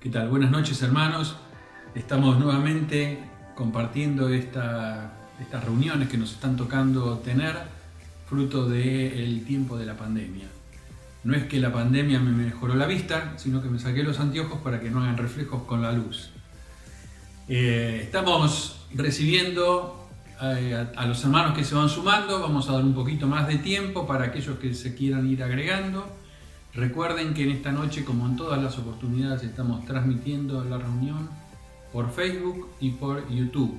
¿Qué tal? Buenas noches, hermanos. Estamos nuevamente compartiendo estas reuniones que nos están tocando tener fruto del tiempo de la pandemia. No es que la pandemia me mejoró la vista, sino que me saqué los anteojos para que no hagan reflejos con la luz. Estamos recibiendo a los hermanos que se van sumando. Vamos a dar un poquito más de tiempo para aquellos que se quieran ir agregando. Recuerden que en esta noche, como en todas las oportunidades, estamos transmitiendo la reunión por Facebook y por YouTube.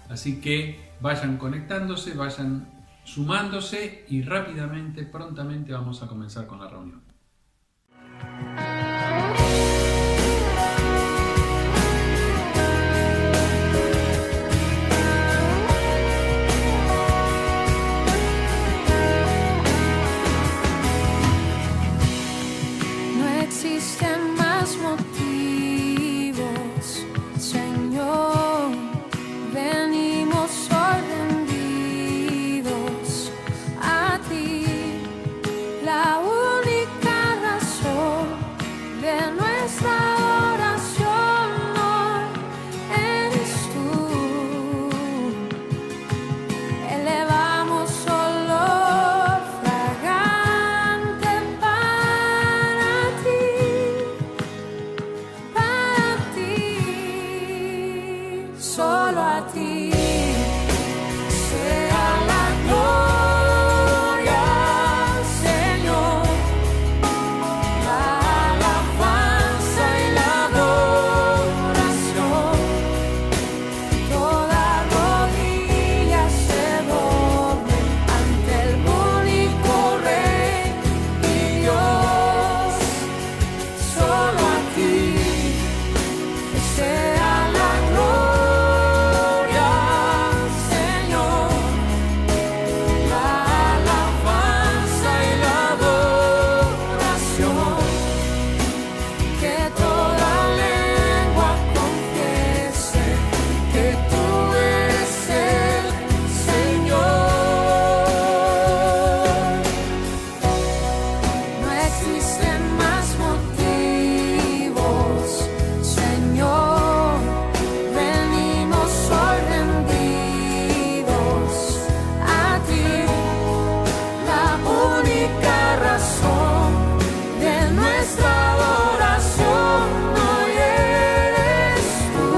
Así que vayan conectándose, vayan sumándose y rápidamente, prontamente vamos a comenzar con la reunión. Existen más motivos, Señor, venimos hoy rendidos a ti. La única razón de nuestra oración hoy eres tú. Elevamos olor fragante para ti, solo a ti. Sea la gloria, Señor, la alabanza y la adoración. Toda rodilla se doble ante el único Rey y Dios, solo a ti. Que sea la gloria, Señor, la alabanza y la adoración. Que toda lengua confiese que tú eres el Señor. No existen más motivos, Señor, venimos hoy rendidos a ti. La única razón de nuestra adoración hoy eres tú.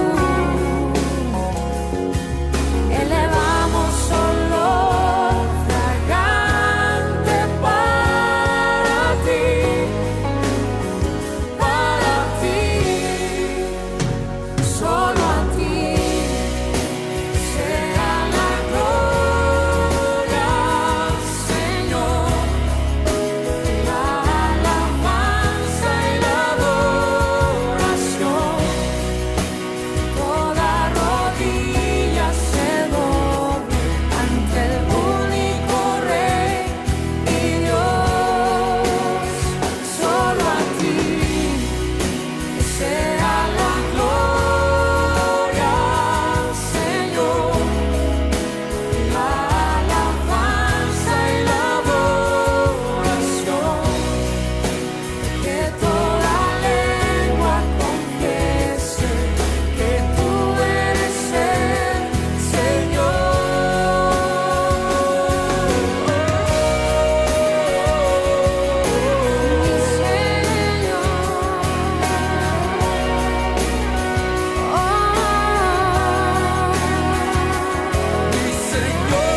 Elevamos olor fragante para ti, solo a ti. Sea la gloria, Señor, la alabanza y la adoración. Toda rodilla se doble ante el único Rey y Dios, solo a ti. Que sea la gloria, Señor, la alabanza y la adoración. Que toda lengua confiese que tú eres el Señor. Mi Señor. Mi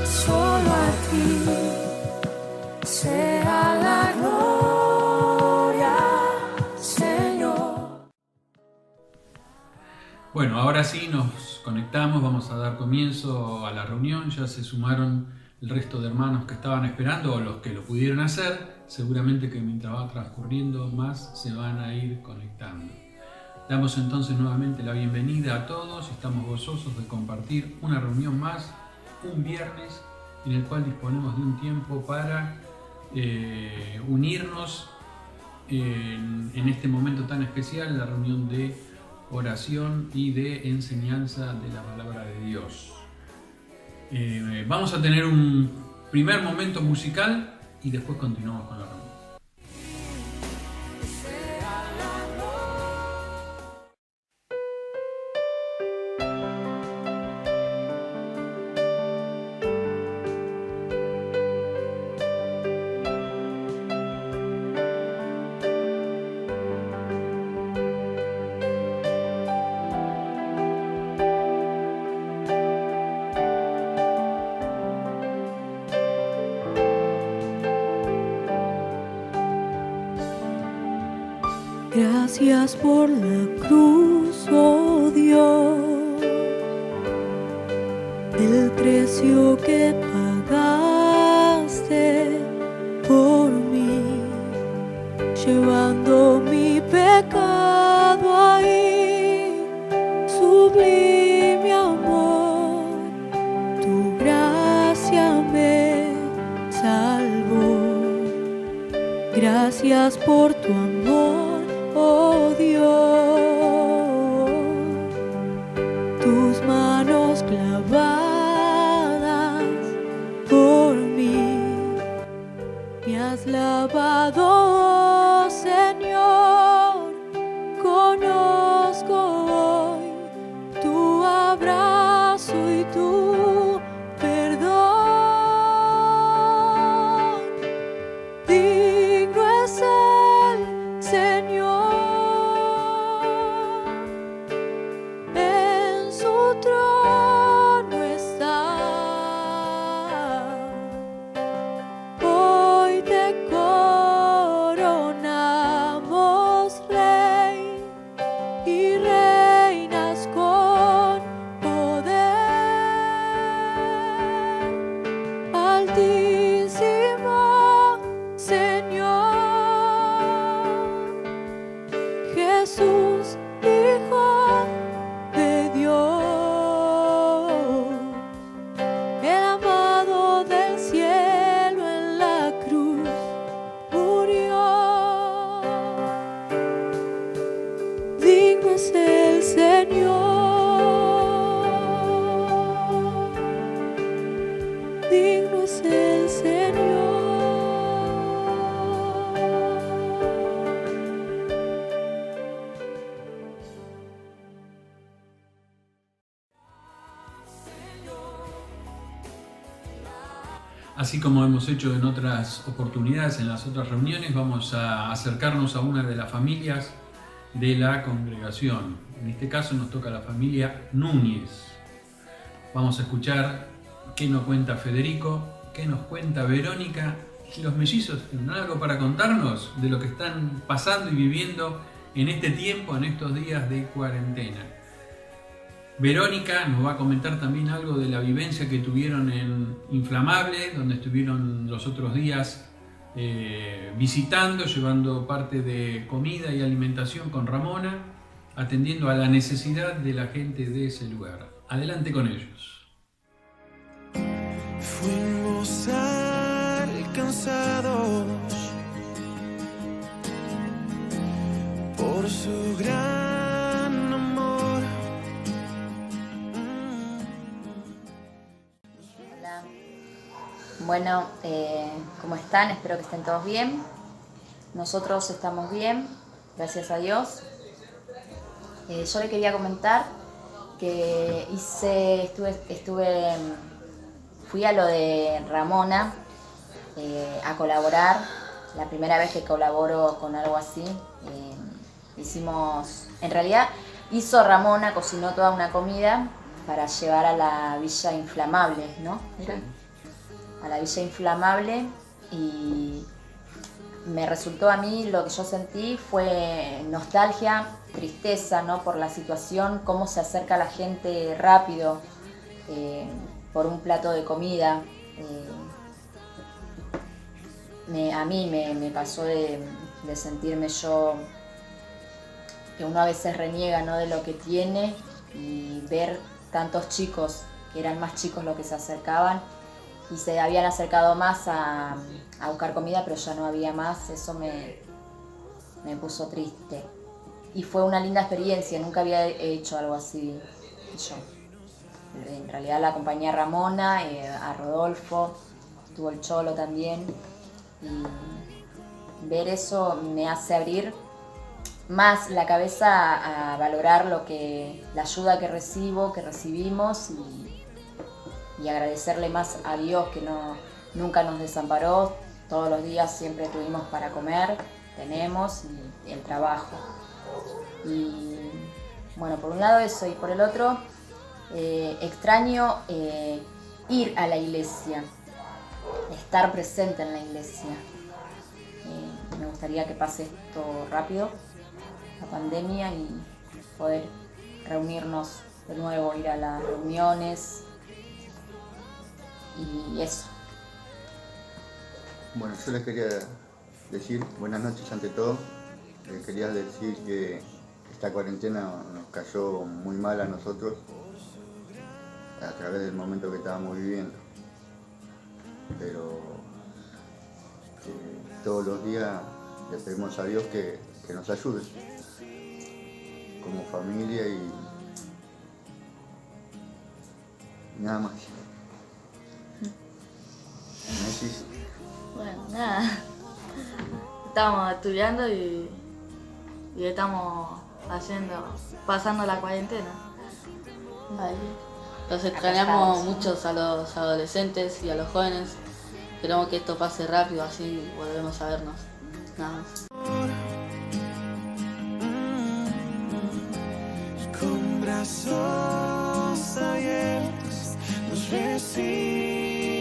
solo a ti sea la gloria, Señor. Bueno, ahora sí nos conectamos, vamos a dar comienzo a la reunión. Ya se sumaron el resto de hermanos que estaban esperando o los que lo pudieron hacer. Seguramente que mientras va transcurriendo más se van a ir conectando. Damos entonces nuevamente la bienvenida a todos. Estamos gozosos de compartir una reunión más, un viernes, en el cual disponemos de un tiempo para unirnos en este momento tan especial, la reunión de oración y de enseñanza de la palabra de Dios. Vamos a tener un primer momento musical y después continuamos con la reunión. Gracias por la cruz, oh Dios, el precio que pagaste por mí, llevando mi pecado ahí, sublime amor, tu gracia me salvó. Gracias por tu amor, oh Dios, tus manos clavadas por mí, me has lavado, oh Señor, conozco hoy tu abrazo y tu perdón. Digno es el Señor, en su trono está. Hoy te coronamos, Rey, y reinas con poder. Altísimo Señor, Jesús, Hijo de Dios, el amado del cielo en la cruz murió. Digno es el Señor, digno es el Señor. Así como hemos hecho en otras oportunidades, en las otras reuniones, vamos a acercarnos a una de las familias de la congregación. En este caso nos toca la familia Núñez. Vamos a escuchar qué nos cuenta Federico, qué nos cuenta Verónica. Y los mellizos tendrán algo para contarnos de lo que están pasando y viviendo en este tiempo, en estos días de cuarentena. Verónica nos va a comentar también algo de la vivencia que tuvieron en Inflamable, donde estuvieron los otros días visitando, llevando parte de comida y alimentación con Ramona, atendiendo a la necesidad de la gente de ese lugar. Adelante con ellos. Fuimos alcanzados por su gran amor. Hola. Bueno, ¿cómo están? Espero que estén todos bien. Nosotros estamos bien, gracias a Dios. Yo le quería comentar que fui a lo de Ramona a colaborar. La primera vez que colaboro con algo así. En realidad hizo Ramona, cocinó toda una comida para llevar a la Villa Inflamable, ¿no? A la Villa Inflamable, y me resultó a mí, lo que yo sentí fue nostalgia, tristeza, ¿no? Por la situación, cómo se acerca la gente rápido por un plato de comida. A mí me pasó de sentirme yo, que uno a veces reniega, ¿no? De lo que tiene, y ver tantos chicos, que eran más chicos los que se acercaban, y se habían acercado más a buscar comida, pero ya no había más. Eso me puso triste. y fue una linda experiencia, nunca había hecho algo así yo. En realidad la acompañé a Ramona, a Rodolfo, estuvo el Cholo también, y ver eso me hace abrir más la cabeza a valorar la ayuda que recibimos y agradecerle más a Dios que nunca nos desamparó, todos los días siempre tuvimos para comer, tenemos, y el trabajo. Y bueno, por un lado eso, y por el otro extraño ir a la iglesia, estar presente en la iglesia. Me gustaría que pase esto rápido, la pandemia, y poder reunirnos de nuevo, ir a las reuniones y eso. Bueno, yo les quería decir buenas noches ante todo. Les quería decir que esta cuarentena nos cayó muy mal a nosotros a través del momento que estábamos viviendo. Pero todos los días le pedimos a Dios que nos ayude como familia y nada más. ¿Messi? Bueno, nada. Estamos estudiando y estamos pasando la cuarentena. Vale. Los extrañamos muchos a los adolescentes y a los jóvenes. Queremos que esto pase rápido, así volvemos a vernos. Nada más. Con brazos abiertos nos recibe.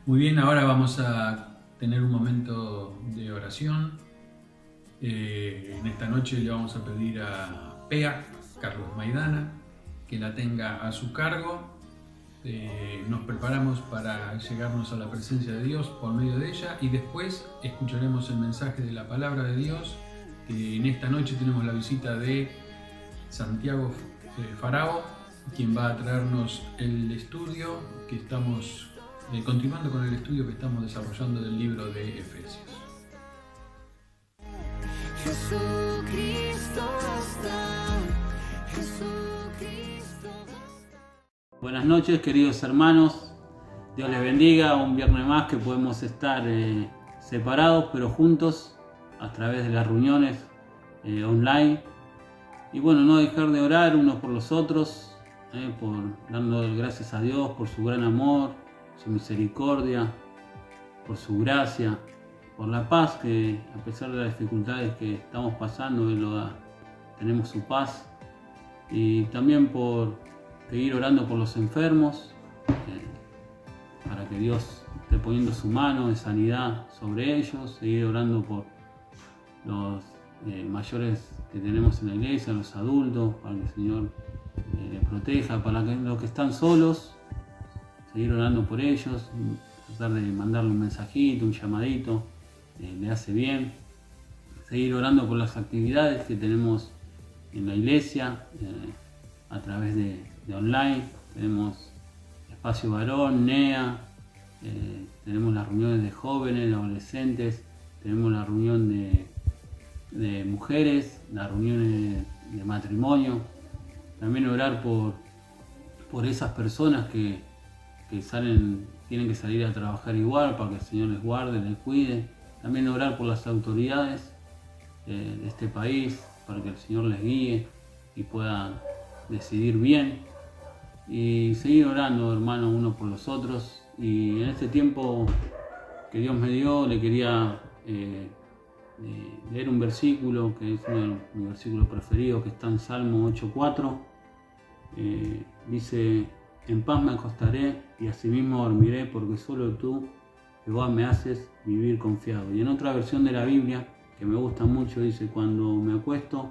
Muy bien, ahora vamos a tener un momento de oración. En esta noche le vamos a pedir a Pea, Carlos Maidana, que la tenga a su cargo. Nos preparamos para llegarnos a la presencia de Dios por medio de ella y después escucharemos el mensaje de la palabra de Dios. En esta noche tenemos la visita de Santiago Farao, quien va a traernos el estudio que estamos continuando con el estudio que estamos desarrollando del libro de Efesios. Jesucristo está, Jesucristo está. Buenas noches, queridos hermanos. Dios les bendiga. Un viernes más que podemos estar separados pero juntos a través de las reuniones online. Y bueno, no dejar de orar unos por los otros, dando gracias a Dios por su gran amor, su misericordia, por su gracia, por la paz que a pesar de las dificultades que estamos pasando, Él lo da. Tenemos su paz. Y también por seguir orando por los enfermos, para que Dios esté poniendo su mano de sanidad sobre ellos, seguir orando por los mayores que tenemos en la iglesia, los adultos, para que el Señor les proteja, para que los que están solos, seguir orando por ellos, tratar de mandarle un mensajito, un llamadito, le hace bien. Seguir orando por las actividades que tenemos en la iglesia, a través de online. Tenemos Espacio Varón, NEA, tenemos las reuniones de jóvenes, de adolescentes, tenemos la reunión de mujeres, las reuniones de matrimonio. También orar por esas personas que tienen que salir a trabajar igual, para que el Señor les guarde, les cuide. También orar por las autoridades de este país, para que el Señor les guíe y puedan decidir bien. Y seguir orando, hermanos, unos por los otros. Y en este tiempo que Dios me dio, le quería leer un versículo que es uno de mis versículos preferidos, que está en Salmo 8:4. Dice: en paz me acostaré y asimismo dormiré, porque solo tú, Jehová, me haces vivir confiado. Y en otra versión de la Biblia, que me gusta mucho, dice: cuando me acuesto,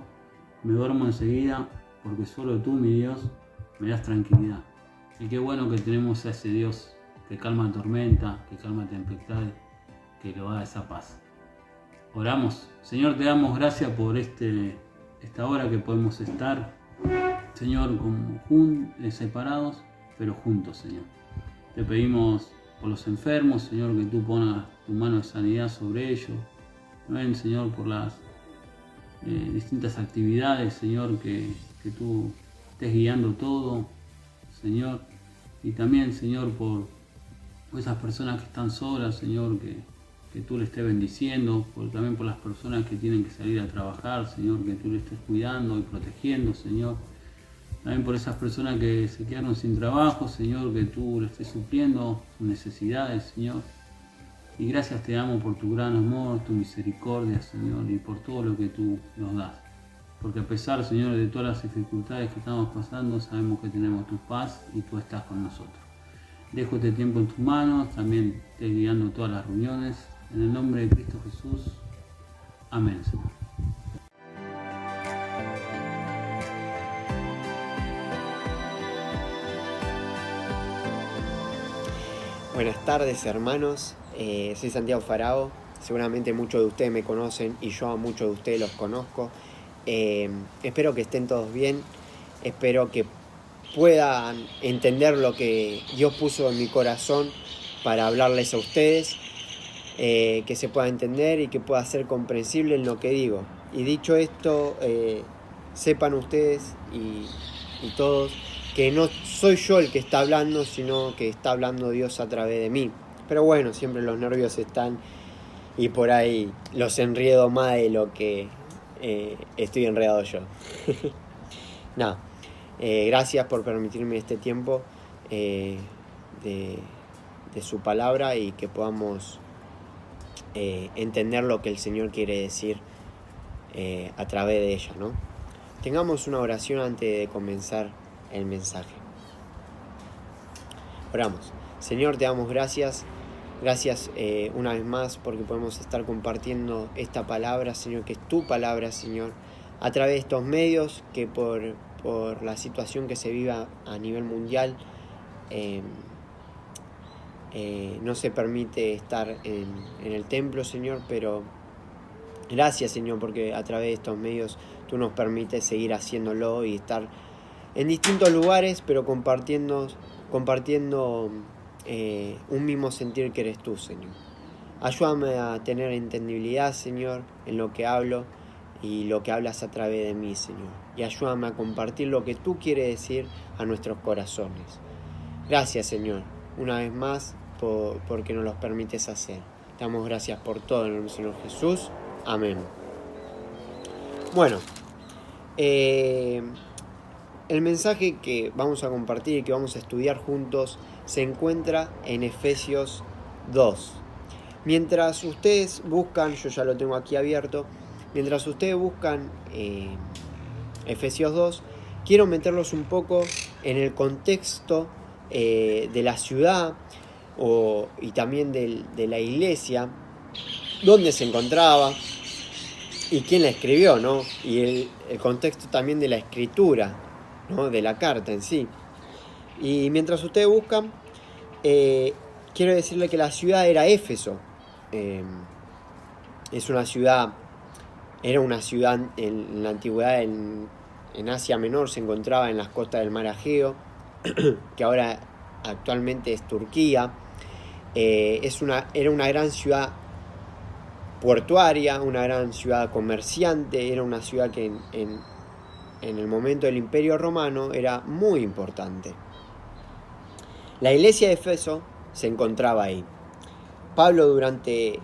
me duermo enseguida, porque solo tú, mi Dios, me das tranquilidad. Y qué bueno que tenemos a ese Dios que calma tormenta, que calma tempestades, que lo da esa paz. Oramos. Señor, te damos gracias por esta hora que podemos estar, Señor, separados, pero juntos, Señor. Te pedimos por los enfermos, Señor, que tú pongas tu mano de sanidad sobre ellos. Ven, Señor, por las distintas actividades, Señor, que tú estés guiando todo, Señor. Y también, Señor, por esas personas que están solas, Señor, que tú le estés bendiciendo, también por las personas que tienen que salir a trabajar, Señor, que tú le estés cuidando y protegiendo, Señor. También por esas personas que se quedaron sin trabajo, Señor, que tú le estés supliendo sus necesidades, Señor. Y gracias te damos por tu gran amor, tu misericordia, Señor, y por todo lo que tú nos das. Porque a pesar, Señor, de todas las dificultades que estamos pasando, sabemos que tenemos tu paz y tú estás con nosotros. Dejo este tiempo en tus manos, también te guiando todas las reuniones. En el nombre de Cristo Jesús. Amén, Señor. Buenas tardes, hermanos. Soy Santiago Farao. Seguramente muchos de ustedes me conocen y yo a muchos de ustedes los conozco. Espero que estén todos bien. Espero que puedan entender lo que Dios puso en mi corazón para hablarles a ustedes. Que se pueda entender y que pueda ser comprensible en lo que digo. Y dicho esto, sepan ustedes y todos que no soy yo el que está hablando, sino que está hablando Dios a través de mí. Pero bueno, siempre los nervios están y por ahí los enredo más de lo que estoy enredado yo. Nada, gracias por permitirme este tiempo de su palabra y que podamos entender lo que el Señor quiere decir a través de ella, ¿no? Tengamos una oración antes de comenzar el mensaje. Oramos. Señor, te damos gracias. Gracias una vez más porque podemos estar compartiendo esta palabra, Señor, que es tu palabra, Señor, a través de estos medios que por la situación que se viva a nivel mundial no se permite estar en el templo, Señor, pero gracias, Señor, porque a través de estos medios tú nos permites seguir haciéndolo y estar en distintos lugares, pero compartiendo un mismo sentir que eres tú, Señor. Ayúdame a tener entendibilidad, Señor, en lo que hablo y lo que hablas a través de mí, Señor. Y ayúdame a compartir lo que tú quieres decir a nuestros corazones. Gracias, Señor, una vez más porque nos los permites hacer. Te damos gracias por todo en el nombre del Señor Jesús. Amén. Bueno, el mensaje que vamos a compartir y que vamos a estudiar juntos se encuentra en Efesios 2. Mientras ustedes buscan, yo ya lo tengo aquí abierto, mientras ustedes buscan Efesios 2, quiero meterlos un poco en el contexto de la ciudad y también de la iglesia, dónde se encontraba y quién la escribió, ¿no? Y el contexto también de la escritura, ¿no? De la carta en sí. Y mientras ustedes buscan, quiero decirle que la ciudad era Éfeso. Era una ciudad en la antigüedad en Asia Menor, se encontraba en las costas del mar Egeo, que ahora actualmente es Turquía. Era una gran ciudad portuaria, una gran ciudad comerciante, era una ciudad que en el momento del Imperio Romano era muy importante. La iglesia de Éfeso se encontraba ahí. Pablo durante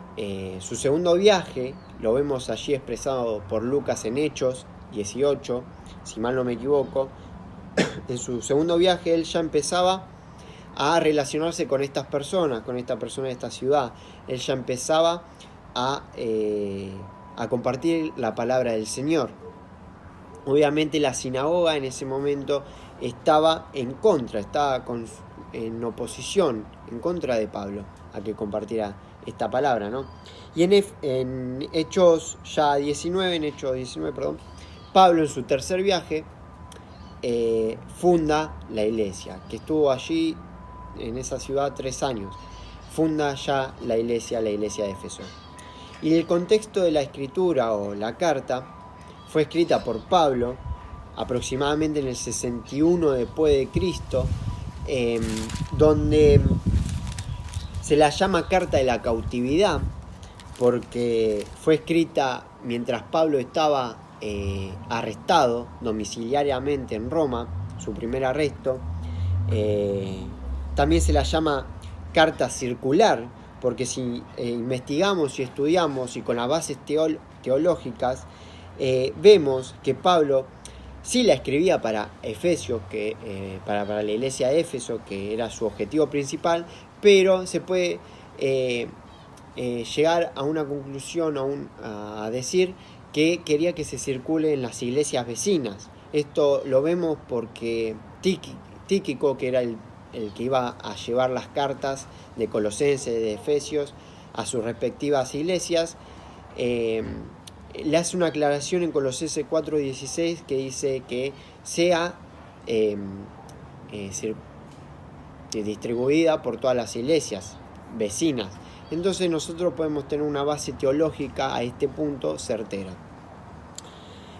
su segundo viaje, lo vemos allí expresado por Lucas en Hechos 18, si mal no me equivoco, en su segundo viaje él ya empezaba a relacionarse con estas personas, de esta ciudad. Él ya empezaba a compartir la palabra del Señor. Obviamente la sinagoga en ese momento estaba en contra, en oposición, en contra de Pablo, a que compartiera esta palabra, ¿no? Y en Hechos 19, Pablo en su tercer viaje funda la iglesia, que estuvo allí en esa ciudad 3 años. Funda ya la iglesia de Éfeso. Y el contexto de la escritura o la carta fue escrita por Pablo aproximadamente en el 61 después de Cristo, donde se la llama carta de la cautividad porque fue escrita mientras Pablo estaba arrestado domiciliariamente en Roma, su primer arresto. También se la llama carta circular, porque si investigamos y estudiamos y con las bases teológicas, vemos que Pablo sí la escribía para Efesios, para la iglesia de Éfeso, que era su objetivo principal, pero se puede llegar a una conclusión, a decir que quería que se circule en las iglesias vecinas. Esto lo vemos porque Tíquico, que era el que iba a llevar las cartas de Colosenses, de Efesios, a sus respectivas iglesias, le hace una aclaración en Colosenses 4:16 que dice que sea distribuida por todas las iglesias vecinas. Entonces nosotros podemos tener una base teológica a este punto certera.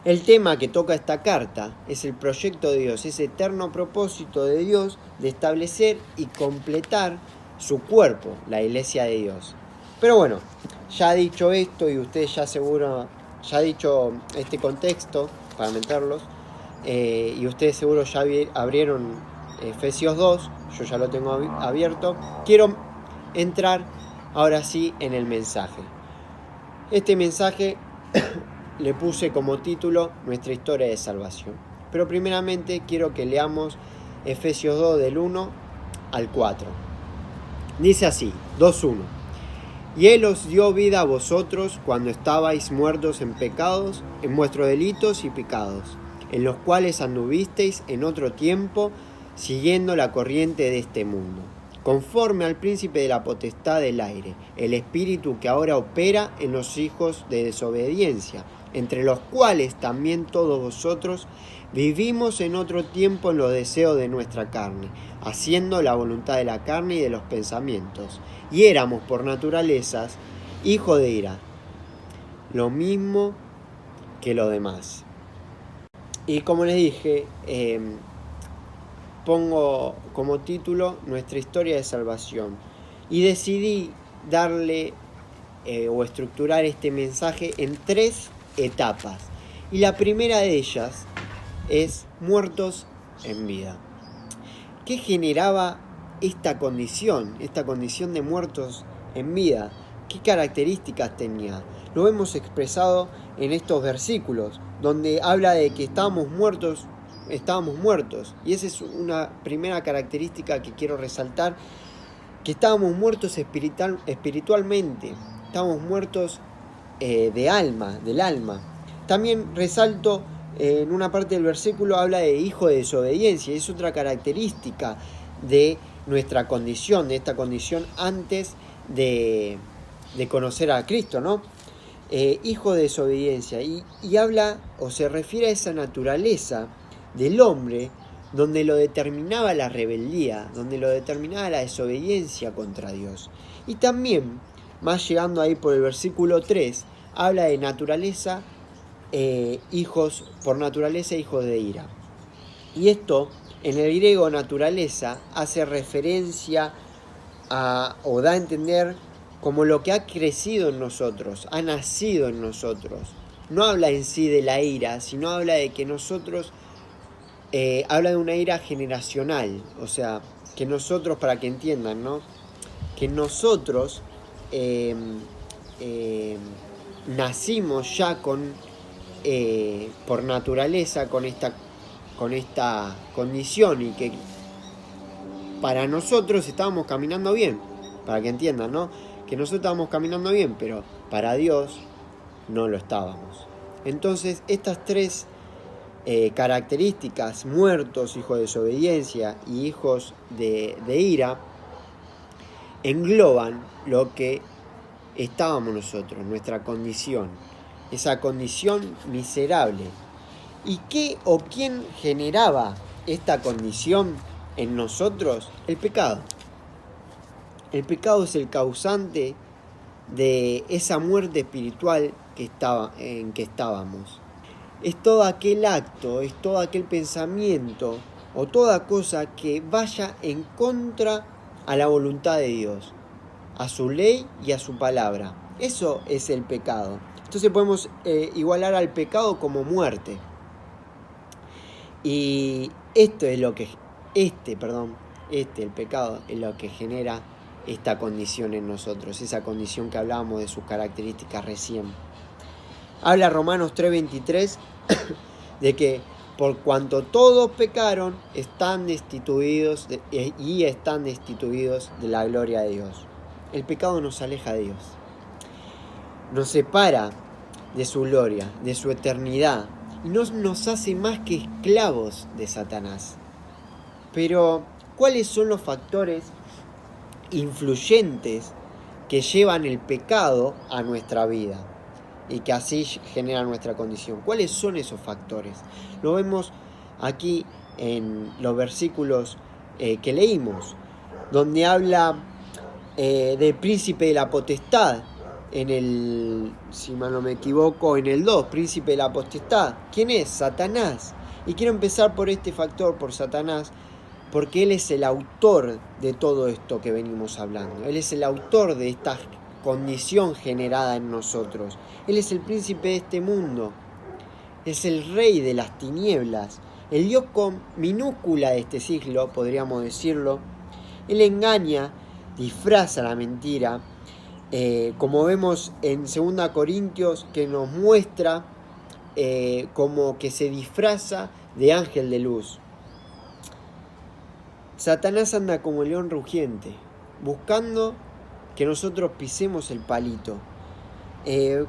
El tema que toca esta carta es el proyecto de Dios, ese eterno propósito de Dios de establecer y completar su cuerpo, la iglesia de Dios. Pero bueno, ya dicho esto, y ustedes ya seguro, ya dicho este contexto para meterlos, y ustedes seguro ya abrieron Efesios 2, yo ya lo tengo abierto, quiero entrar ahora sí en el mensaje. Este mensaje le puse como título Nuestra historia de salvación. Pero primeramente quiero que leamos Efesios 2 del 1 al 4. Dice así, 2:1. Y Él os dio vida a vosotros cuando estabais muertos en pecados, en vuestros delitos y pecados, en los cuales anduvisteis en otro tiempo, siguiendo la corriente de este mundo, conforme al príncipe de la potestad del aire, el espíritu que ahora opera en los hijos de desobediencia, entre los cuales también todos vosotros vivimos en otro tiempo en los deseos de nuestra carne, haciendo la voluntad de la carne y de los pensamientos, y éramos por naturalezas hijos de ira, lo mismo que los demás. Y como les dije, pongo como título Nuestra historia de salvación, y decidí darle o estructurar este mensaje en 3 etapas, y la primera de ellas es muertos en vida. ¿Qué generaba esta condición de muertos en vida? ¿Qué características tenía? Lo hemos expresado en estos versículos, donde habla de que estábamos muertos, y esa es una primera característica que quiero resaltar, que estábamos muertos espiritualmente, estábamos muertos del alma. También resalto en una parte del versículo, habla de hijo de desobediencia, y es otra característica de nuestra condición, de esta condición antes de conocer a Cristo, ¿no? Hijo de desobediencia, y habla o se refiere a esa naturaleza del hombre donde lo determinaba la rebeldía, donde lo determinaba la desobediencia contra Dios. Y también, más llegando ahí por el versículo 3, habla de naturaleza, hijos de ira. Y esto, en el griego naturaleza, hace referencia o da a entender como lo que ha crecido en nosotros, ha nacido en nosotros. No habla en sí de la ira, sino habla de que nosotros, habla de una ira generacional, o sea, que nosotros, para que entiendan, ¿no? Que nosotros nacimos ya por naturaleza con esta condición, y que para nosotros estábamos caminando bien, para que entiendan, ¿no? Que nosotros estábamos caminando bien, pero para Dios no lo estábamos. Entonces, estas 3 características, muertos, hijos de desobediencia y hijos de ira, engloban lo que estábamos nosotros, nuestra condición, esa condición miserable. ¿Y qué o quién generaba esta condición en nosotros? El pecado. El pecado es el causante de esa muerte espiritual en que estábamos. Es todo aquel acto, es todo aquel pensamiento o toda cosa que vaya en contra a la voluntad de Dios, a su ley y a su palabra. Eso es el pecado. Entonces podemos igualar al pecado como muerte. Y esto es lo que, el pecado es lo que genera esta condición en nosotros, esa condición que hablábamos de sus características recién. Habla Romanos 3:23 de que por cuanto todos pecaron, están destituidos de la gloria de Dios. El pecado nos aleja de Dios, nos separa de su gloria, de su eternidad, y no nos hace más que esclavos de Satanás. Pero, ¿cuáles son los factores influyentes que llevan el pecado a nuestra vida y que así generan nuestra condición? ¿Cuáles son esos factores? Lo vemos aquí en los versículos que leímos, donde habla del príncipe de la potestad, en el, si mal no me equivoco, en el 2, príncipe de la potestad. ¿Quién es? Satanás. Y quiero empezar por este factor, por Satanás, porque él es el autor de todo esto que venimos hablando. Él es el autor de esta condición generada en nosotros. Él es el príncipe de este mundo. Es el rey de las tinieblas. El Dios con minúscula de este siglo, podríamos decirlo. Él engaña, disfraza la mentira, como vemos en 2 Corintios, que nos muestra como que se disfraza de ángel de luz. Satanás anda como león rugiente, buscando que nosotros pisemos el palito.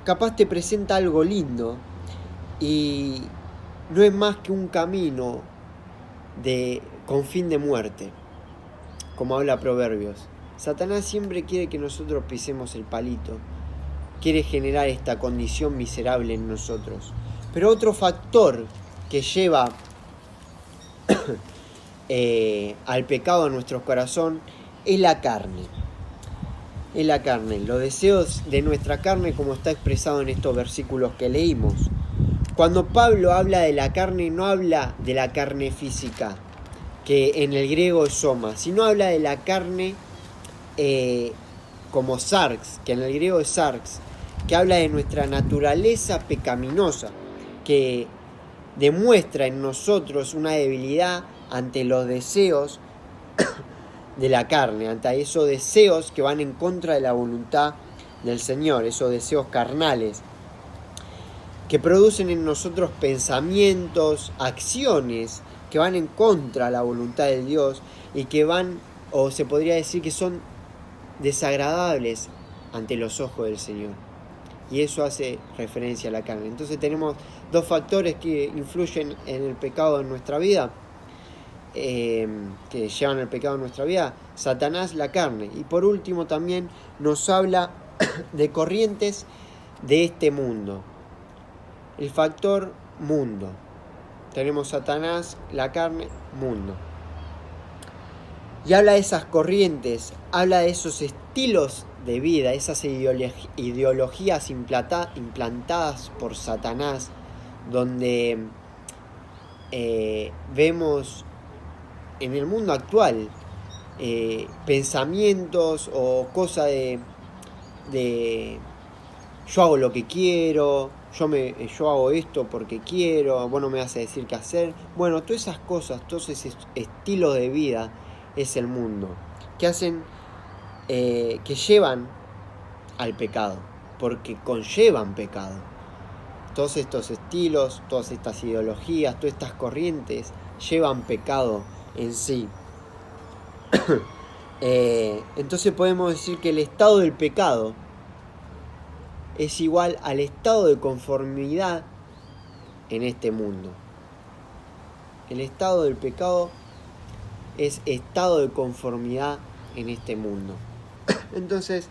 Capaz te presenta algo lindo y no es más que un camino con fin de muerte, como habla Proverbios. Satanás siempre quiere que nosotros pisemos el palito, quiere generar esta condición miserable en nosotros. Pero otro factor que lleva al pecado en nuestro corazón es la carne. Es la carne, los deseos de nuestra carne, como está expresado en estos versículos que leímos. Cuando Pablo habla de la carne, no habla de la carne física, que en el griego es soma, sino habla de la carne como sarx, que en el griego es sarx, que habla de nuestra naturaleza pecaminosa, que demuestra en nosotros una debilidad ante los deseos de la carne, ante esos deseos que van en contra de la voluntad del Señor, esos deseos carnales, que producen en nosotros pensamientos, acciones que van en contra de la voluntad de Dios y que van, o se podría decir que son desagradables ante los ojos del Señor. Y eso hace referencia a la carne. Entonces tenemos dos factores que influyen en el pecado en nuestra vida, que llevan el pecado en nuestra vida: Satanás, la carne. Y por último también nos habla de corrientes de este mundo. El factor mundo. Tenemos Satanás, la carne, mundo. Y habla de esas corrientes, habla de esos estilos de vida, esas ideologías implantadas por Satanás, donde vemos en el mundo actual pensamientos o cosas de yo hago lo que quiero, yo hago esto porque quiero, vos no me vas a decir qué hacer. Bueno, todas esas cosas, todos esos estilos de vida es el mundo, que hacen, que llevan al pecado, porque conllevan pecado. Todos estos estilos, todas estas ideologías, todas estas corrientes llevan pecado en sí. Entonces podemos decir que el estado del pecado es igual al estado de conformidad en este mundo. El estado del pecado es estado de conformidad en este mundo. Entonces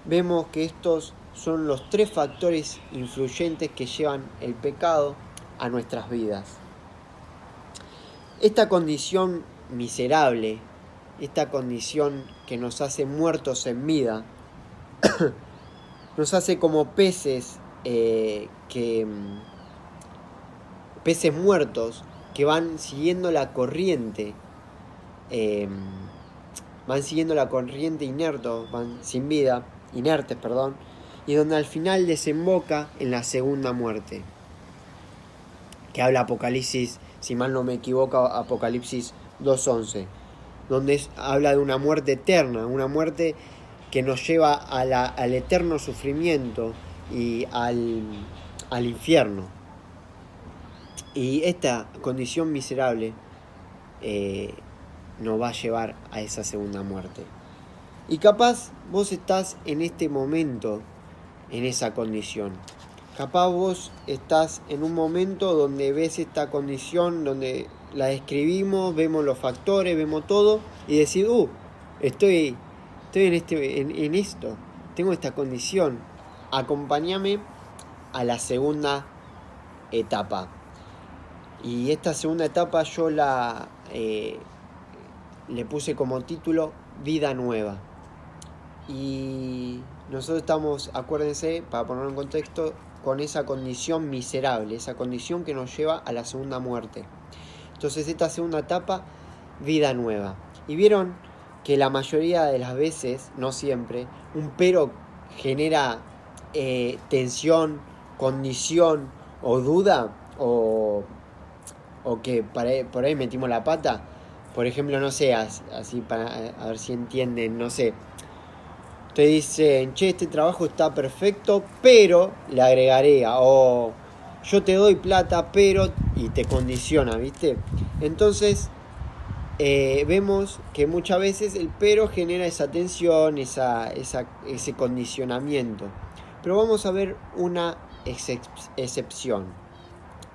vemos que estos son los tres factores influyentes que llevan el pecado a nuestras vidas. Esta condición miserable, esta condición que nos hace muertos en vida, nos hace como peces, peces muertos que van siguiendo la corriente, van sin vida, inertes, y donde al final desemboca en la segunda muerte, que habla Apocalipsis, si mal no me equivoco, Apocalipsis 2:11, donde habla de una muerte eterna, una muerte que nos lleva al eterno sufrimiento y al infierno. Y esta condición miserable nos va a llevar a esa segunda muerte. Y capaz vos estás en este momento en esa condición. Capaz vos estás en un momento donde ves esta condición, donde la describimos, vemos los factores, vemos todo y decís, estoy en esto, tengo esta condición. Acompáñame a la segunda etapa. Y esta segunda etapa yo le puse como título Vida Nueva. Y nosotros estamos, acuérdense, para ponerlo en contexto, con esa condición miserable, esa condición que nos lleva a la segunda muerte. Entonces esta segunda etapa, vida nueva. Y vieron que la mayoría de las veces, no siempre, un pero genera tensión, condición o duda o que por ahí metimos la pata. Por ejemplo, no sé, así para a ver si entienden, no sé. Te dicen, che, este trabajo está perfecto, pero le agregaré, o yo te doy plata, pero, y te condiciona, ¿viste? Entonces, vemos que muchas veces el pero genera esa tensión, ese condicionamiento. Pero vamos a ver una excepción.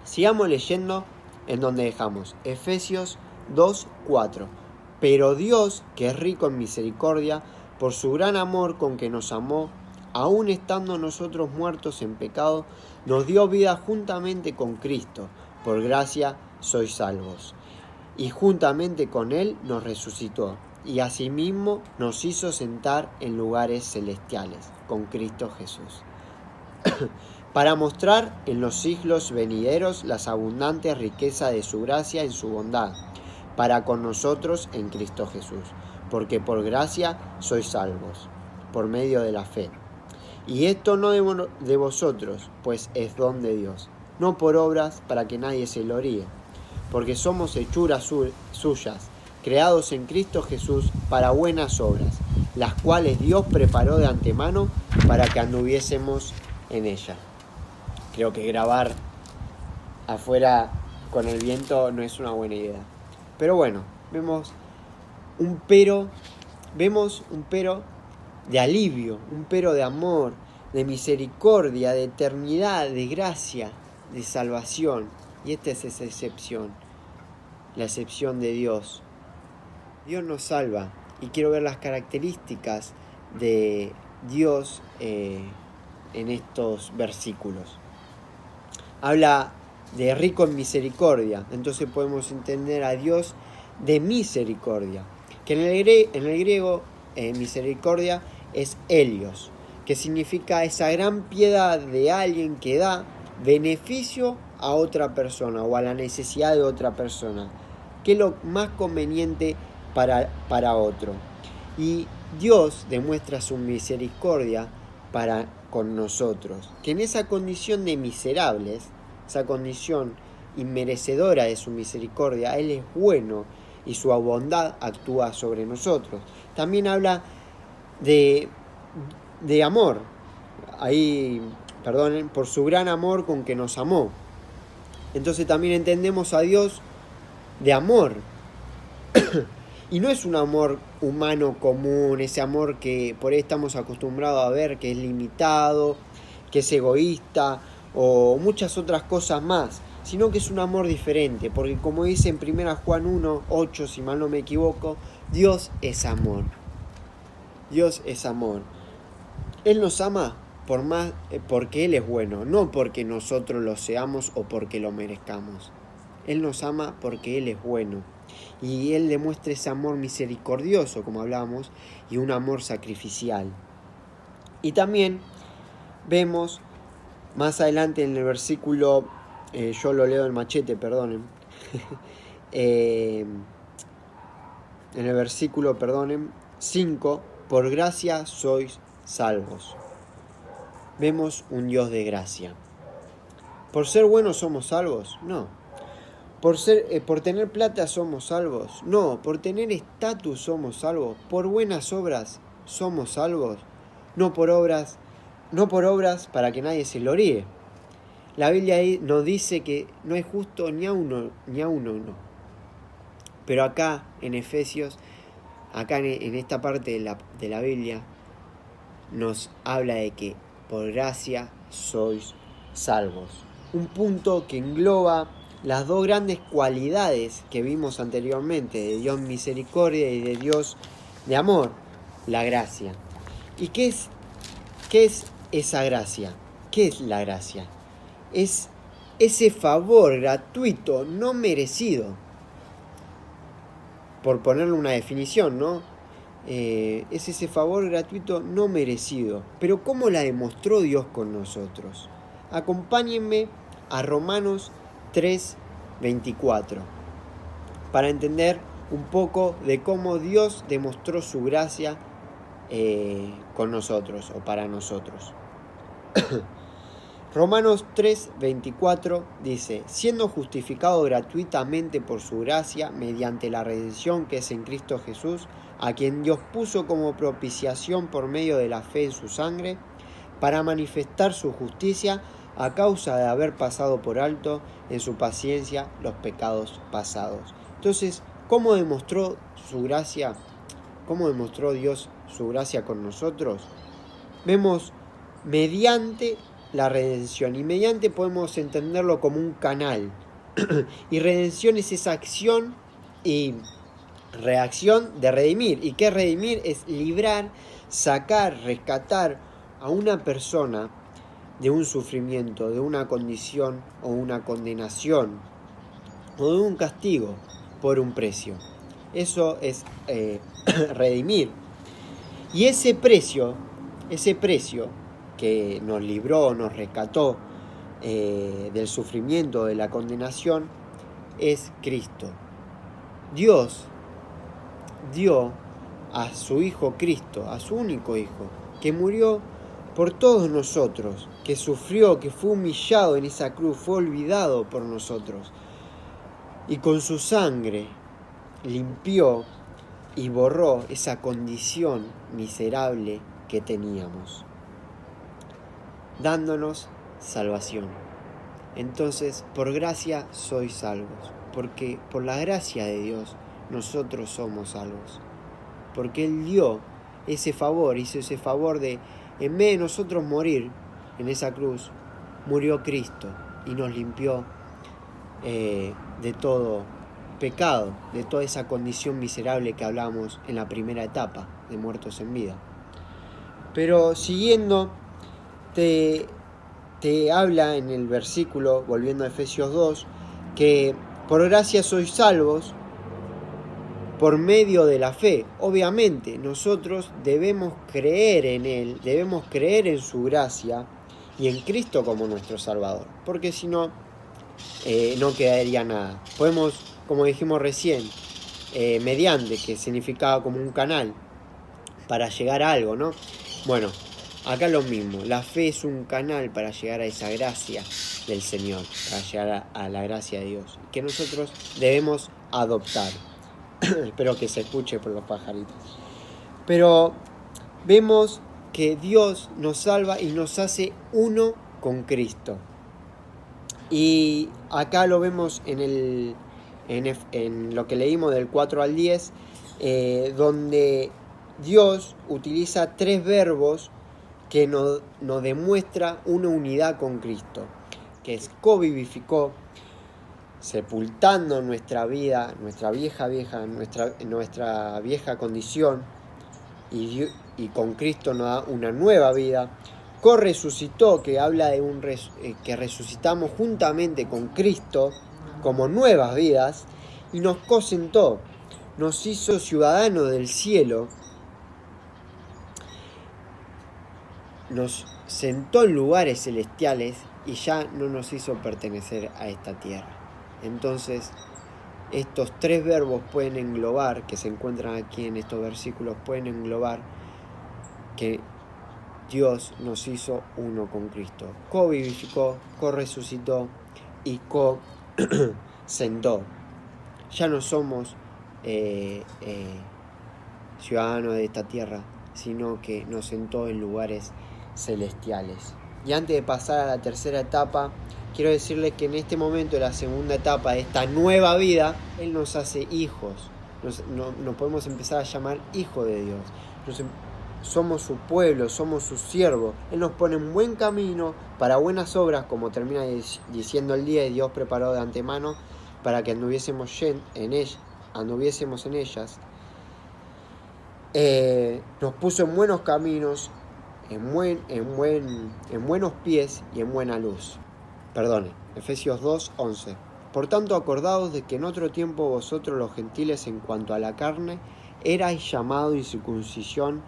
Sigamos leyendo en donde dejamos. Efesios 2:4. Pero Dios, que es rico en misericordia, por su gran amor con que nos amó, aun estando nosotros muertos en pecado, nos dio vida juntamente con Cristo. Por gracia sois salvos. Y juntamente con Él nos resucitó, y asimismo nos hizo sentar en lugares celestiales, con Cristo Jesús, para mostrar en los siglos venideros las abundantes riquezas de su gracia en su bondad, para con nosotros en Cristo Jesús. Porque por gracia sois salvos, por medio de la fe. Y esto no de vosotros, pues es don de Dios, no por obras para que nadie se gloríe, porque somos hechuras suyas, creados en Cristo Jesús para buenas obras, las cuales Dios preparó de antemano para que anduviésemos en ellas. Creo que grabar afuera con el viento no es una buena idea. Pero bueno, vemos un pero de alivio, un pero de amor, de misericordia, de eternidad, de gracia, de salvación. Y esta es esa excepción, la excepción de Dios. Dios nos salva y quiero ver las características de Dios en estos versículos. Habla de rico en misericordia, entonces podemos entender a Dios de misericordia. Que en el griego misericordia es helios, que significa esa gran piedad de alguien que da beneficio a otra persona o a la necesidad de otra persona, que es lo más conveniente para otro. Y Dios demuestra su misericordia para con nosotros, que en esa condición de miserables, esa condición inmerecedora de su misericordia, Él es bueno y su bondad actúa sobre nosotros. También habla de amor. Ahí, perdonen, por su gran amor con que nos amó. Entonces también entendemos a Dios de amor. Y no es un amor humano común, ese amor que por ahí estamos acostumbrados a ver, que es limitado, que es egoísta o muchas otras cosas más, sino que es un amor diferente, porque como dice en 1 Juan 1:8, si mal no me equivoco, Dios es amor. Dios es amor. Él nos ama porque Él es bueno, no porque nosotros lo seamos o porque lo merezcamos. Él nos ama porque Él es bueno. Y Él demuestra ese amor misericordioso, como hablábamos, y un amor sacrificial. Y también vemos más adelante en el versículo, yo lo leo en machete, perdonen. En el versículo, 5, por gracia sois salvos. vemos un Dios de gracia. ¿Por ser buenos somos salvos? No. ¿Por tener plata somos salvos? No. ¿Por tener estatus somos salvos? ¿Por buenas obras somos salvos? No por obras para que nadie se gloríe. La Biblia ahí nos dice que no es justo ni a uno. Pero acá en Efesios, acá en esta parte de la Biblia, nos habla de que por gracia sois salvos. Un punto que engloba las dos grandes cualidades que vimos anteriormente, de Dios misericordia y de Dios de amor, la gracia. ¿Y qué es esa gracia? ¿Qué es la gracia? Es ese favor gratuito, no merecido. Por ponerle una definición, ¿no? Es ese favor gratuito no merecido. Pero ¿cómo la demostró Dios con nosotros? Acompáñenme a Romanos 3:24 para entender un poco de cómo Dios demostró su gracia con nosotros o para nosotros. Romanos 3:24 dice: siendo justificado gratuitamente por su gracia mediante la redención que es en Cristo Jesús, a quien Dios puso como propiciación por medio de la fe en su sangre, para manifestar su justicia a causa de haber pasado por alto en su paciencia los pecados pasados. Entonces, ¿cómo demostró su gracia? ¿Cómo demostró Dios su gracia con nosotros? Vemos mediante la redención, y mediante podemos entenderlo como un canal. Y redención es esa acción y reacción de redimir. ¿Y qué es redimir? Es librar, sacar, rescatar a una persona de un sufrimiento, de una condición o una condenación o de un castigo por un precio. Eso es redimir. Y ese precio que nos libró, nos rescató del sufrimiento, de la condenación, es Cristo. Dios dio a su Hijo Cristo, a su único Hijo, que murió por todos nosotros, que sufrió, que fue humillado en esa cruz, fue olvidado por nosotros. Y con su sangre limpió y borró esa condición miserable que teníamos, dándonos salvación. Entonces, por gracia sois salvos, porque por la gracia de Dios nosotros somos salvos, porque Él dio ese favor, hizo ese favor de, en vez de nosotros morir en esa cruz, murió Cristo y nos limpió de todo pecado, de toda esa condición miserable que hablamos en la primera etapa de muertos en vida. Pero siguiendo, te habla en el versículo, volviendo a Efesios 2, que por gracia sois salvos por medio de la fe. Obviamente nosotros debemos creer en Él, debemos creer en su gracia y en Cristo como nuestro Salvador, porque si no, no quedaría nada. Podemos, como dijimos recién, mediante, que significaba como un canal para llegar a algo, ¿no? Bueno, acá lo mismo, la fe es un canal para llegar a esa gracia del Señor, para llegar a la gracia de Dios, que nosotros debemos adoptar. Espero que se escuche por los pajaritos. Pero vemos que Dios nos salva y nos hace uno con Cristo. Y acá lo vemos en lo que leímos del 4 al 10, donde Dios utiliza 3 verbos que nos demuestra una unidad con Cristo, que es covivificó, sepultando nuestra vida, nuestra vieja condición, y con Cristo nos da una nueva vida. Corresucitó, que habla de que resucitamos juntamente con Cristo como nuevas vidas, y nos cosentó, nos hizo ciudadanos del cielo, nos sentó en lugares celestiales y ya no nos hizo pertenecer a esta tierra. Entonces, estos 3 verbos pueden englobar, que se encuentran aquí en estos versículos, pueden englobar que Dios nos hizo uno con Cristo. Co-vivificó, co-resucitó y co-sentó. Ya no somos ciudadanos de esta tierra, sino que nos sentó en lugares celestiales. Y antes de pasar a la tercera etapa, quiero decirles que en este momento, de la segunda etapa de esta nueva vida, Él nos hace hijos. Nos podemos empezar a llamar hijos de Dios. Somos su pueblo, somos sus siervos. Él nos pone en buen camino para buenas obras, como termina diciendo el día, y Dios preparó de antemano para que anduviésemos en ellas. Nos puso en buenos caminos, en buenos pies y en buena luz. Efesios 2:11. Por tanto, acordaos de que en otro tiempo vosotros los gentiles, en cuanto a la carne, erais llamados incircuncisión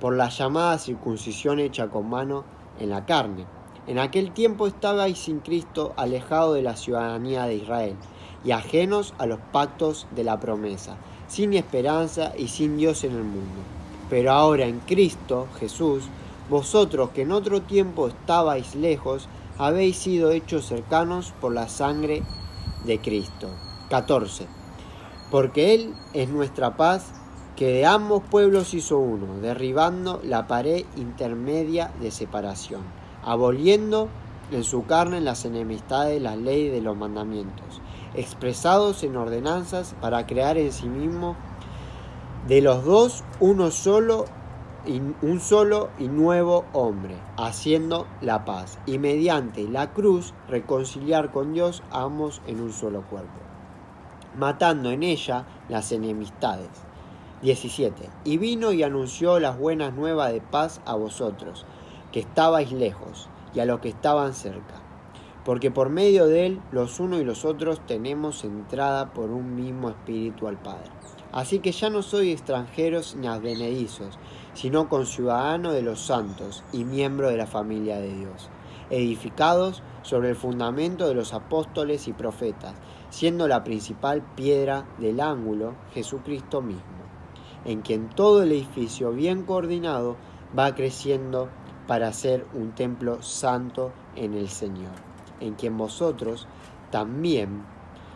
por la llamada circuncisión hecha con mano en la carne. En aquel tiempo estabais sin Cristo, alejados de la ciudadanía de Israel y ajenos a los pactos de la promesa, sin esperanza y sin Dios en el mundo. Pero ahora en Cristo Jesús, vosotros que en otro tiempo estabais lejos, habéis sido hechos cercanos por la sangre de Cristo. 14. Porque Él es nuestra paz, que de ambos pueblos hizo uno, derribando la pared intermedia de separación, aboliendo en su carne las enemistades, las leyes de los mandamientos, expresados en ordenanzas, para crear en sí mismo de los dos un solo y nuevo hombre, haciendo la paz, y mediante la cruz reconciliar con Dios a ambos en un solo cuerpo, matando en ella las enemistades. 17. Y vino y anunció las buenas nuevas de paz a vosotros, que estabais lejos, y a los que estaban cerca, porque por medio de él los unos y los otros tenemos entrada por un mismo espíritu al Padre. Así que ya no sois extranjeros ni advenedizos, sino conciudadanos de los santos y miembros de la familia de Dios, edificados sobre el fundamento de los apóstoles y profetas, siendo la principal piedra del ángulo Jesucristo mismo, en quien todo el edificio bien coordinado va creciendo para ser un templo santo en el Señor, en quien vosotros también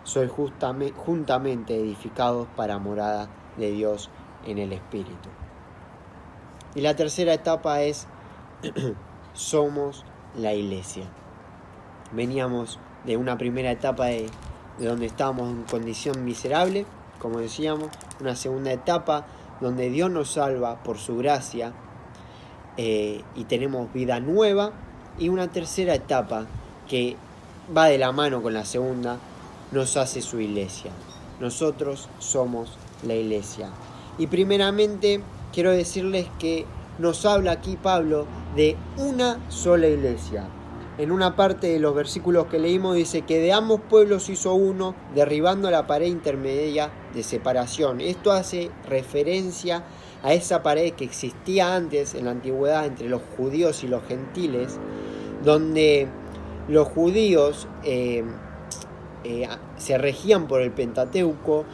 sois juntamente edificados para morada de Dios en el Espíritu. Y la tercera etapa es somos la iglesia. Veníamos de una primera etapa de donde estábamos en condición miserable, como decíamos, una segunda etapa donde Dios nos salva por su gracia y tenemos vida nueva, y una tercera etapa que va de la mano con la segunda, nos hace su iglesia. Nosotros somos la iglesia. Y primeramente quiero decirles que nos habla aquí Pablo de una sola iglesia. En una parte de los versículos que leímos dice que de ambos pueblos hizo uno, derribando la pared intermedia de separación. Esto hace referencia a esa pared que existía antes en la antigüedad entre los judíos y los gentiles, donde los judíos se regían por el Pentateuco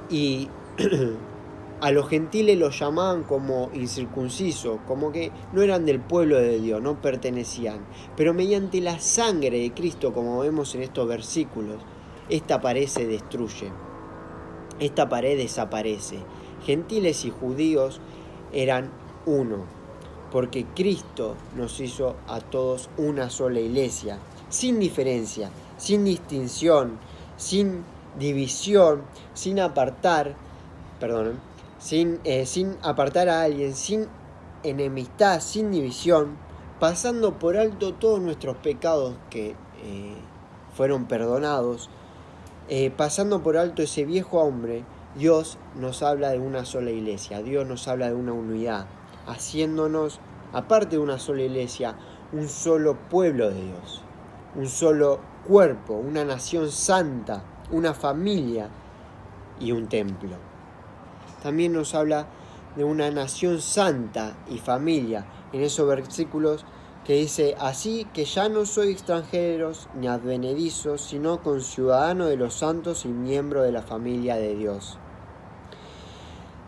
y a los gentiles los llamaban como incircuncisos, como que no eran del pueblo de Dios, no pertenecían. Pero mediante la sangre de Cristo, como vemos en estos versículos, esta pared se destruye, esta pared desaparece. Gentiles y judíos eran uno, porque Cristo nos hizo a todos una sola iglesia, sin diferencia, sin distinción, sin división, sin apartar a alguien, sin enemistad, sin división, pasando por alto todos nuestros pecados que fueron perdonados, pasando por alto ese viejo hombre. Dios nos habla de una sola iglesia, Dios nos habla de una unidad, haciéndonos, aparte de una sola iglesia, un solo pueblo de Dios, un solo cuerpo, una nación santa, una familia y un templo. También nos habla de una nación santa y familia en esos versículos que dice: así que ya no sois extranjeros ni advenedizos, sino conciudadanos de los santos y miembros de la familia de Dios.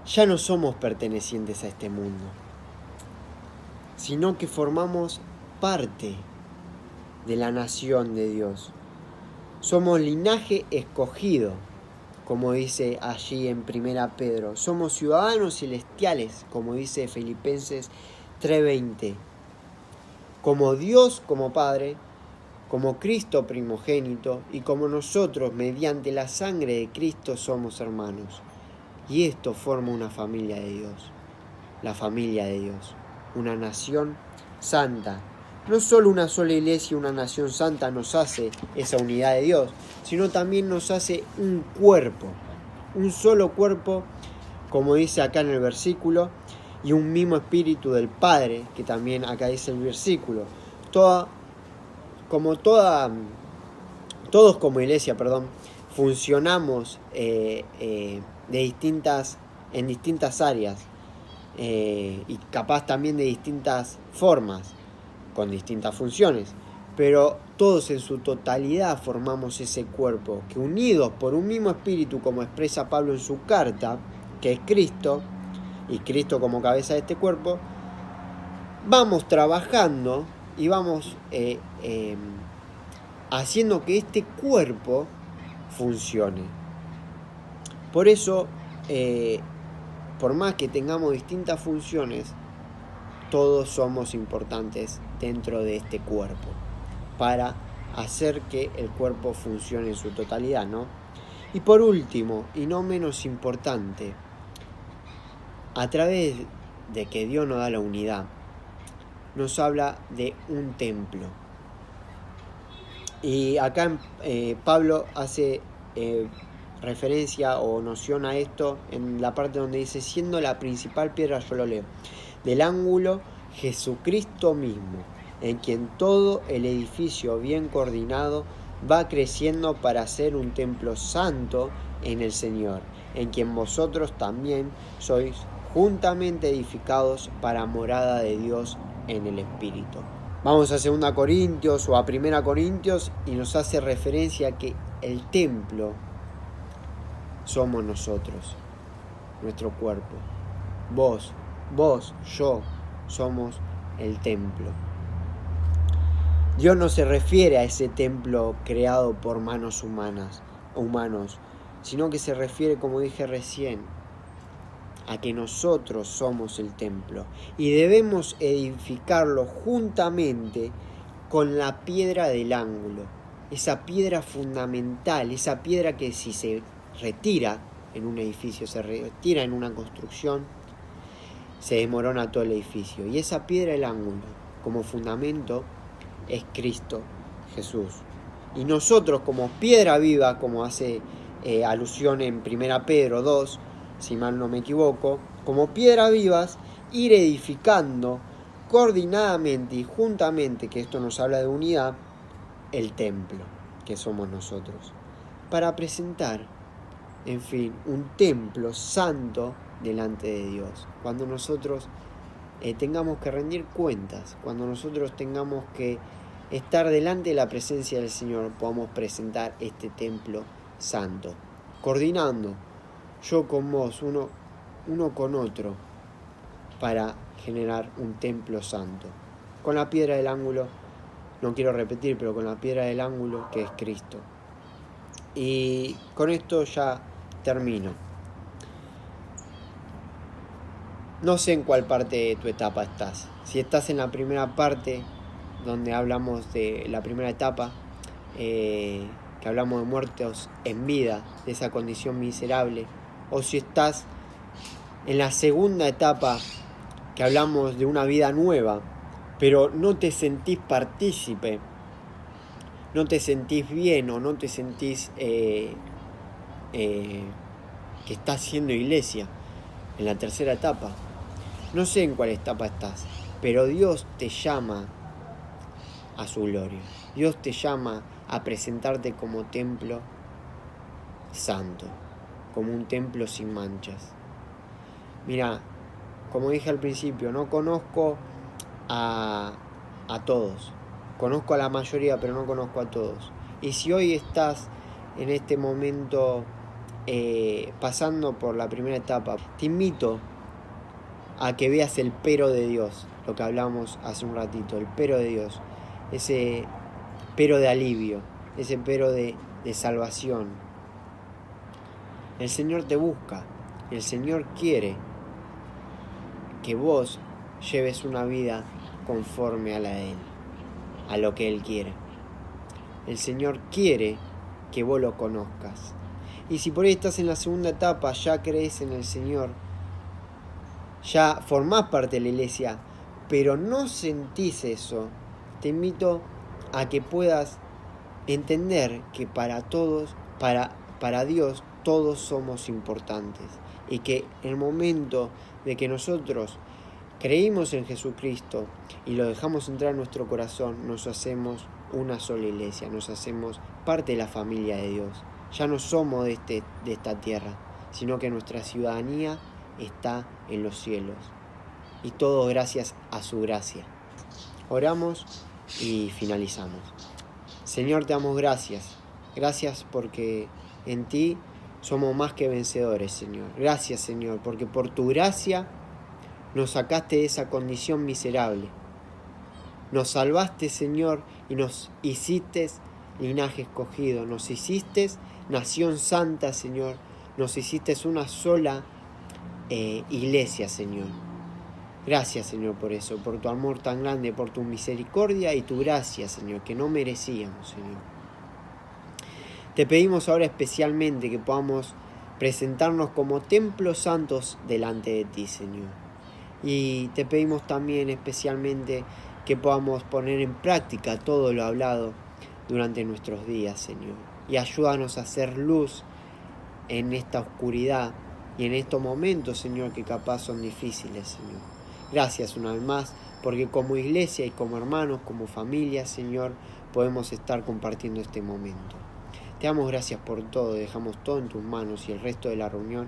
Ya no somos pertenecientes a este mundo. sino que formamos parte de la nación de Dios. Somos linaje escogido, como dice allí en 1 Pedro. Somos ciudadanos celestiales, como dice Filipenses 3:20. Como Dios como Padre, como Cristo primogénito y como nosotros mediante la sangre de Cristo somos hermanos. Y esto forma una familia de Dios, la familia de Dios, una nación santa. No solo una sola iglesia, una nación santa nos hace esa unidad de Dios, sino también nos hace un cuerpo, un solo cuerpo, como dice acá en el versículo, y un mismo espíritu del Padre, que también acá dice el versículo. Todos como iglesia, funcionamos en distintas áreas y capaz también de distintas formas, con distintas funciones, pero todos en su totalidad formamos ese cuerpo, que unidos por un mismo espíritu, como expresa Pablo en su carta, que es Cristo, y Cristo como cabeza de este cuerpo, vamos trabajando y vamos haciendo que este cuerpo funcione. Por eso, por más que tengamos distintas funciones, todos somos importantes dentro de este cuerpo para hacer que el cuerpo funcione en su totalidad, ¿no? Y por último, y no menos importante, a través de que Dios nos da la unidad, nos habla de un templo. Y acá Pablo hace referencia o noción a esto en la parte donde dice, siendo la principal piedra, yo lo leo, del ángulo Jesucristo mismo, en quien todo el edificio bien coordinado va creciendo para ser un templo santo en el Señor, en quien vosotros también sois juntamente edificados para morada de Dios en el Espíritu. Vamos a 2 Corintios o a 1 Corintios y nos hace referencia a que el templo somos nosotros, nuestro cuerpo. Vos, yo, somos el templo. Dios no se refiere a ese templo creado por manos humanos, sino que se refiere, como dije recién, a que nosotros somos el templo y debemos edificarlo juntamente con la piedra del ángulo, esa piedra fundamental, esa piedra que si se retira en un edificio, se retira en una construcción, se desmorona todo el edificio. Y esa piedra del ángulo, como fundamento, es Cristo Jesús. Y nosotros como piedra viva, como hace alusión en 1 Pedro 2, si mal no me equivoco, como piedras vivas, ir edificando coordinadamente y juntamente, que esto nos habla de unidad, el templo que somos nosotros, para presentar, en fin, un templo santo delante de Dios. Cuando nosotros tengamos que rendir cuentas, cuando nosotros tengamos que estar delante de la presencia del Señor, podamos presentar este templo santo, coordinando yo con vos, uno con otro, para generar un templo santo. Con la piedra del ángulo, no quiero repetir, pero con la piedra del ángulo que es Cristo. Y con esto ya termino. No sé en cuál parte de tu etapa estás. Si estás en la primera parte, donde hablamos de la primera etapa, que hablamos de muertos en vida, de esa condición miserable, o si estás en la segunda etapa, que hablamos de una vida nueva, pero no te sentís partícipe, no te sentís bien o no te sentís que estás siendo iglesia, en la tercera etapa. No sé en cuál etapa estás, pero Dios te llama a su gloria. Dios te llama a presentarte como templo santo, como un templo sin manchas. Mira, como dije al principio, no conozco a todos. Conozco a la mayoría, pero no conozco a todos. Y si hoy estás en este momento pasando por la primera etapa, te invito a que veas el pero de Dios, lo que hablábamos hace un ratito, el pero de Dios, ese pero de alivio, ese pero de salvación. El Señor te busca, el Señor quiere que vos lleves una vida conforme a la de Él, a lo que Él quiere. El Señor quiere que vos lo conozcas. Y si por ahí estás en la segunda etapa, ya crees en el Señor, ya formás parte de la iglesia, pero no sentís eso, te invito a que puedas entender que para todos, para Dios, todos somos importantes. Y que en el momento de que nosotros creímos en Jesucristo y lo dejamos entrar en nuestro corazón, nos hacemos una sola iglesia, nos hacemos parte de la familia de Dios. Ya no somos de esta tierra, sino que nuestra ciudadanía está en los cielos. Y todo gracias a su gracia. Oramos y finalizamos. Señor, te damos gracias. Gracias porque en ti somos más que vencedores, Señor. Gracias, Señor, porque por tu gracia nos sacaste de esa condición miserable. Nos salvaste, Señor, y nos hiciste linaje escogido. Nos hiciste nación santa, Señor. Nos hiciste una sola iglesia, Señor. Gracias, Señor, por eso, por tu amor tan grande, por tu misericordia y tu gracia, Señor, que no merecíamos, Señor. Te pedimos ahora especialmente que podamos presentarnos como templos santos delante de ti, Señor. Y te pedimos también especialmente que podamos poner en práctica todo lo hablado durante nuestros días, Señor. Y ayúdanos a hacer luz en esta oscuridad y en estos momentos, Señor, que capaz son difíciles, Señor. Gracias una vez más, porque como iglesia y como hermanos, como familia, Señor, podemos estar compartiendo este momento. Te damos gracias por todo, dejamos todo en tus manos y el resto de la reunión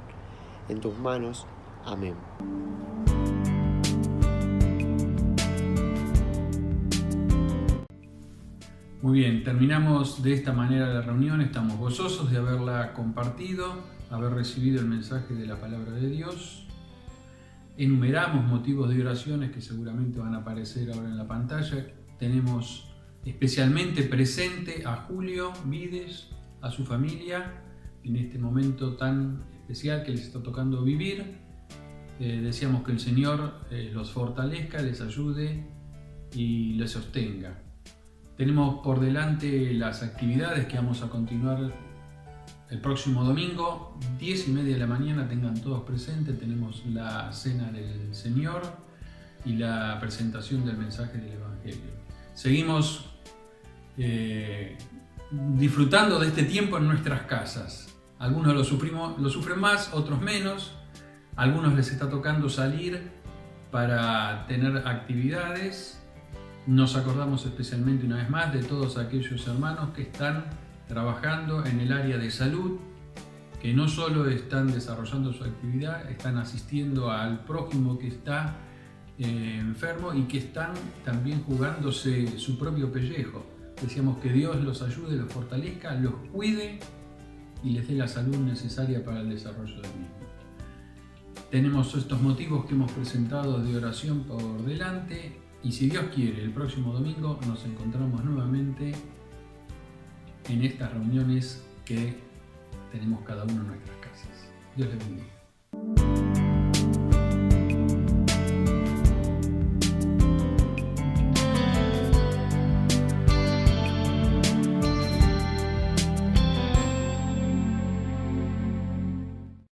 en tus manos. Amén. Muy bien, terminamos de esta manera la reunión. Estamos gozosos de haberla compartido, haber recibido el mensaje de la palabra de Dios. Enumeramos motivos de oraciones que seguramente van a aparecer ahora en la pantalla. Tenemos especialmente presente a Julio Vides, a su familia, en este momento tan especial que les está tocando vivir. Deseamos que el Señor los fortalezca, les ayude y les sostenga. Tenemos por delante las actividades que vamos a continuar el próximo domingo, 10:30 de la mañana, tengan todos presentes. Tenemos la Cena del Señor y la presentación del mensaje del Evangelio. Seguimos disfrutando de este tiempo en nuestras casas. Algunos lo sufren más, otros menos. A algunos les está tocando salir para tener actividades. Nos acordamos especialmente una vez más de todos aquellos hermanos que están trabajando en el área de salud, que no solo están desarrollando su actividad, están asistiendo al prójimo que está enfermo y que están también jugándose su propio pellejo. Decíamos que Dios los ayude, los fortalezca, los cuide y les dé la salud necesaria para el desarrollo del mismo. Tenemos estos motivos que hemos presentado de oración por delante y si Dios quiere, el próximo domingo nos encontramos nuevamente en estas reuniones que tenemos cada uno en nuestras casas. Dios les bendiga.